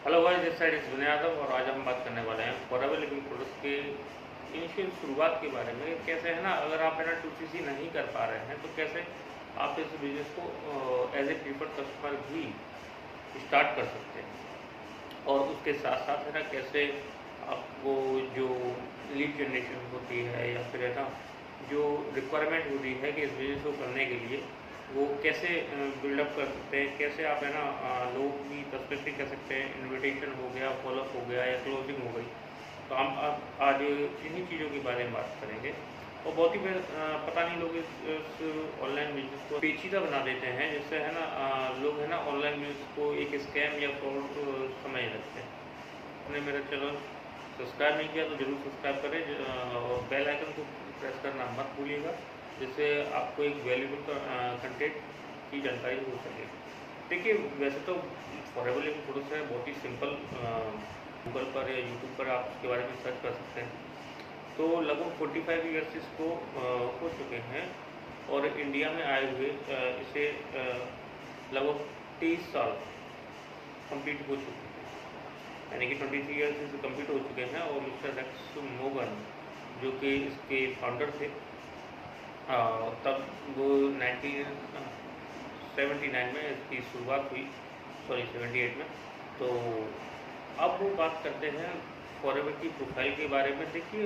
Hello guys, this side is Vinay Yadav और आज हम बात करने वाले हैं फॉरएवर लिविंग प्रोडक्ट्स के इनिशियल शुरुआत के बारे में। कैसे है ना, अगर आप है ना 2CC नहीं कर पा रहे हैं तो कैसे आप इस बिजनेस को एज ए प्रीफर्ड कस्टमर भी स्टार्ट कर सकते हैं। और उसके साथ साथ है ना, कैसे आपको जो लीड जनरेशन होती है या फिर है ना जो रिक्वायरमेंट होती है कि इस बिजनेस को करने के लिए वो कैसे बिल्डअप कर सकते हैं, कैसे आप है ना लोगों की तस्वीर कह सकते हैं। इनविटेशन हो गया, फॉलोअप हो गया या क्लोजिंग हो गई। तो हम आज इन्हीं चीज़ों के बारे में बात करेंगे। और बहुत ही पता नहीं लोग इस ऑनलाइन बिजनेस को पेचीदा बना देते हैं, जिससे है ना लोग है ना ऑनलाइन बिजनेस को एक स्कैम या फ्रॉड समझ लगते हैं। आपने मेरा चैनल सब्सक्राइब नहीं किया तो जरूर सब्सक्राइब करें और बेल आइकन को प्रेस करना मत भूलिएगा, जिससे आपको एक वैल्यूबल कंटेंट की जानकारी हो सके। देखिए, वैसे तो फॉरएवर लिविंग प्रोडक्ट्स है बहुत ही सिंपल। गूगल पर या यूट्यूब पर आप इसके बारे में सर्च कर सकते हैं। तो लगभग 45 ईयर्स इसको हो चुके हैं और इंडिया में आए हुए इसे लगभग 23 साल कंप्लीट हो चुके हैं, यानी कि 23 ईयर्स इसे कंप्लीट हो चुके हैं। और मिस्टर रेक्स मोगन जो कि इसके फाउंडर थे, तब वो 1979 में इसकी शुरुआत हुई, सॉरी 78 में। तो अब वो बात करते हैं फॉरएवर की प्रोफाइल के बारे में। देखिए,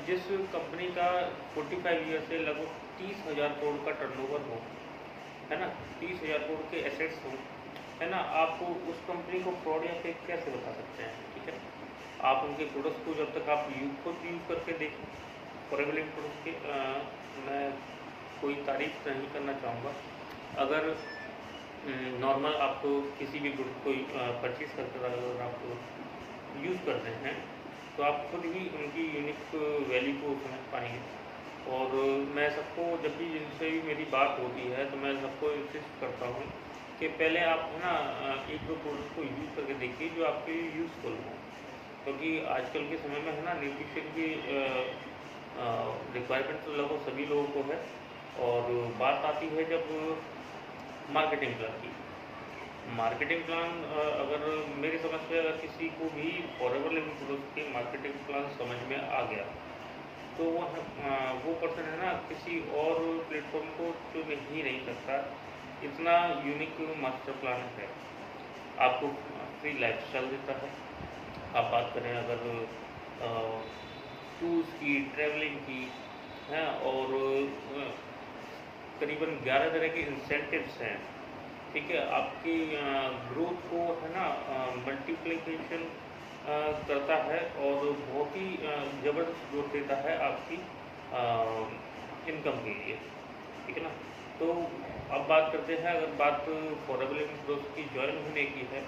जिस कंपनी का 45 ईयर से लगभग 30,000 करोड़ का टर्नओवर हो, है ना, 30,000 करोड़ के एसेट्स हों, है ना, आप उस कंपनी को फ्रॉड या फेक कैसे बता सकते हैं? ठीक है, आप उनके प्रोडक्ट्स को जब तक आप खुद यूज़ करके देखें। फॉरएवर लिविंग प्रोडक्ट्स के मैं कोई तारीफ नहीं करना चाहूँगा। अगर नॉर्मल आप किसी भी प्रोडक्ट को परचेज करते अगर आप यूज़ करते हैं तो आप खुद ही उनकी यूनिक वैल्यू को समझ पाएंगे। और मैं सबको, जब भी जिनसे भी मेरी बात होती है तो मैं सबको इंसिस्ट करता हूँ कि पहले आप है ना एक दो प्रोडक्ट को यूज़ करके देखिए जो आपके लिए यूज़फुल हो। क्योंकि आजकल के समय में है ना न्यूट्रिशन की रिक्वायरमेंट तो लगभग सभी लोगों को है। और बात आती है जब मार्केटिंग प्लान की। मार्केटिंग प्लान अगर मेरी समझ से अगर किसी को भी फॉरएवर लिविंग प्रोडक्ट्स के मार्केटिंग प्लान समझ में आ गया तो वो पर्सन है ना किसी और प्लेटफॉर्म को चुन ही नहीं सकता। इतना यूनिक मास्टर प्लान है। आपको फ्री लाइफ स्टाइल देता है। आप बात करें अगर टूर्स की, ट्रैवलिंग की है, और करीबन 11 तरह के इंसेंटिव्स हैं। ठीक है, आपकी ग्रोथ को है ना मल्टीप्लिकेशन करता है और बहुत ही ज़बरदस्त ग्रोथ देता है आपकी इनकम के लिए। ठीक है ना। तो अब बात करते हैं, अगर बात फॉरएवर लिविंग प्रोडक्ट्स की ज्वाइन होने की है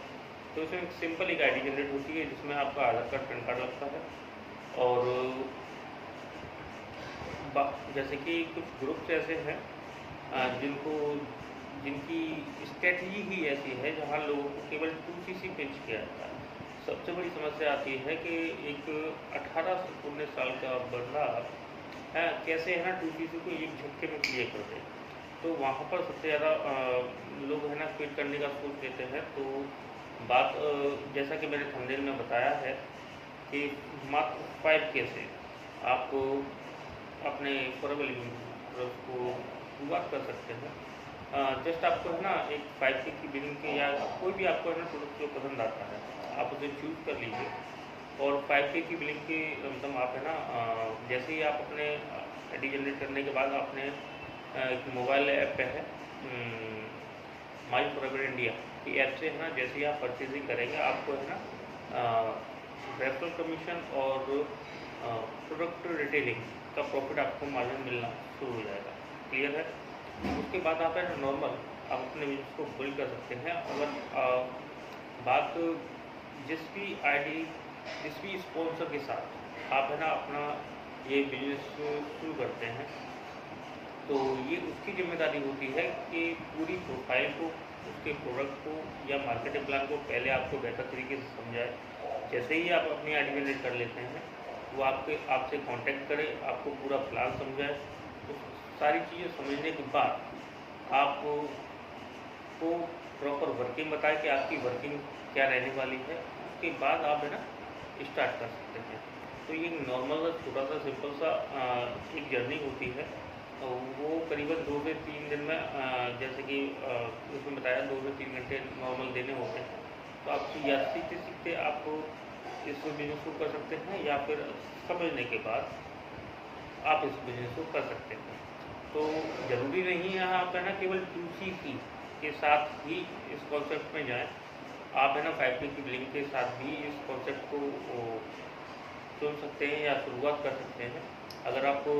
तो इसमें एक सिंपल एक आईडी जनरेट होती है जिसमें आपका आधार कार्ड, पैन कार्ड लगता है। और जैसे कि कुछ ग्रुप्स ऐसे हैं जिनको जिनकी स्ट्रेटजी ही ऐसी है जहां लोगों को केवल 2CC पिच किया जाता है। सबसे बड़ी समस्या आती है कि एक 18 से 19 साल का बंदा है कैसे है ना 2CC को एक झटके में क्लियर कर दे। तो वहाँ पर सबसे ज़्यादा लोग है ना क्विट करने का सोच लेते हैं। तो बात जैसा कि मैंने थंबनेल में बताया है कि मात्र 5K से आप अपने फॉरएवर लिविंग प्रोडक्ट्स को शुरुआत कर सकते हैं। जस्ट आपको है ना एक 5K की बिलिंग के या कोई भी आपको है ना प्रोडक्ट जो पसंद आता है आप उसे चूज़ कर लीजिए। और 5K की बिलिंग की मतलब आप है ना जैसे ही आप अपने आईडी जनरेट करने के बाद आपने एक मोबाइल ऐप पे है माई फॉरएवर इंडिया की ऐप से है ना जैसे ही आप परचेजिंग करेंगे आपको है ना रेफरल कमीशन और प्रोडक्ट रिटेलिंग का प्रॉफिट आपको मार्जिन मिलना शुरू हो जाएगा। क्लियर है। उसके बाद आप है ना नॉर्मल आप अपने बिजनेस को बिल्ड कर सकते हैं। अगर बात जिस भी स्पॉन्सर के साथ आप है ना अपना ये बिजनेस शुरू करते हैं तो ये उसकी जिम्मेदारी होती है कि पूरी प्रोफाइल को, उसके प्रोडक्ट को या मार्केटिंग प्लान को पहले आपको बेहतर तरीके से समझाए। जैसे ही आप अपनी आईडी जनरेट कर लेते हैं वो आपसे कांटेक्ट करे, आपको पूरा प्लान समझाए। तो सारी चीज़ें समझने के बाद आपको प्रॉपर वर्किंग बताए कि आपकी वर्किंग क्या रहने वाली है, उसके बाद आप है ना स्टार्ट कर सकते हैं। तो ये नॉर्मल छोटा सा सिंपल सा एक जर्नी होती है। वो करीबन 2 से 3 दिन में जैसे कि उसमें बताया 2 से 3 घंटे नॉर्मल देने होते हैं। तो आप या सीखते सीखते आप इस बिजनेस को कर सकते हैं, या फिर समझने के बाद आप इस बिजनेस को कर सकते हैं। तो ज़रूरी नहीं है आप है ना केवल 2CC के साथ ही इस कॉन्सेप्ट में जाएं। आप है ना 5P की बिलिंग के साथ भी इस कॉन्सेप्ट को चुन सकते हैं या शुरुआत कर सकते हैं। अगर आपको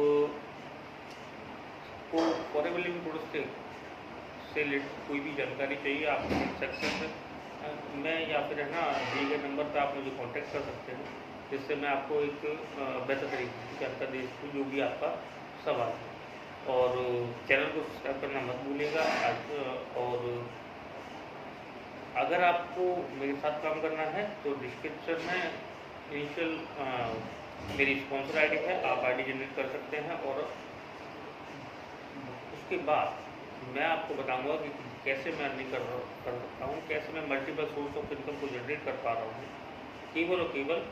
फॉरेवर लिविंग प्रोडक्ट से रिलेटेड कोई भी जानकारी चाहिए, आप सेक्शन में या फिर है ना दिए गए नंबर पर आप मुझे कांटेक्ट कर सकते हैं, जिससे मैं आपको एक बेहतर तरीके से जानकारी दे सकूँ जो भी आपका सवाल है। और चैनल को सब्सक्राइब करना मत भूलिएगा। और अगर आपको मेरे साथ काम करना है तो डिस्क्रिप्शन में इनिशियल मेरी स्पॉन्सर आईडी है, आप आईडी जनरेट कर सकते हैं। और उसके बाद मैं आपको बताऊंगा कि कैसे मैं अर्निंग कर सकता हूँ, कैसे मैं मल्टीपल सोर्स ऑफ इनकम को जनरेट कर पा रहा हूँ। केवल और केवल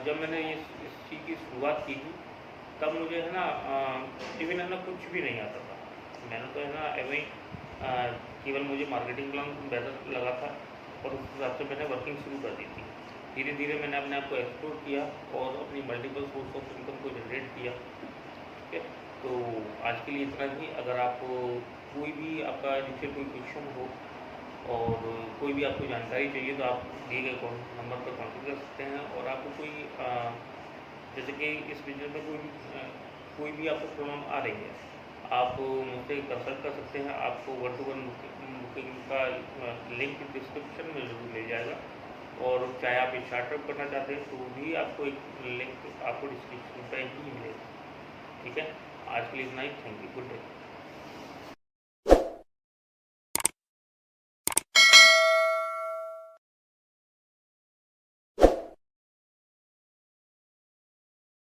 जब मैंने इस चीज़ की शुरुआत की थी तब मुझे है ना इवन है ना कुछ भी नहीं आता था। मैंने तो है ना एवं केवल मुझे मार्केटिंग प्लान बेहतर लगा था और उस हिसाब से मैंने वर्किंग शुरू कर दी थी। धीरे धीरे मैंने अपने आप को एक्सप्लोर किया और अपनी मल्टीपल सोर्स ऑफ इनकम को जनरेट किया। ठीक है, तो आज के लिए इतना ही। अगर आपको कोई भी आपका नीचे कोई क्वेश्चन हो और कोई भी आपको जानकारी चाहिए तो आप दिए गए नंबर पर कॉन्टेक्ट कर सकते हैं। और आपको कोई जैसे कि इस बिजनेस में कोई भी आपको प्रॉब्लम आ रही है, आप मुझसे कंसल्ट कर सकते हैं। आपको 1-to-1 बुकिंग का लिंक डिस्क्रिप्शन में जरूर मिल जाएगा। और चाहे आप स्टार्टअप करना चाहते हैं तो भी आपको एक लिंक आपको डिस्क्रिप्शन पर ही मिलेगा। ठीक है, आज के लिए इतना ही। Thank you, good day.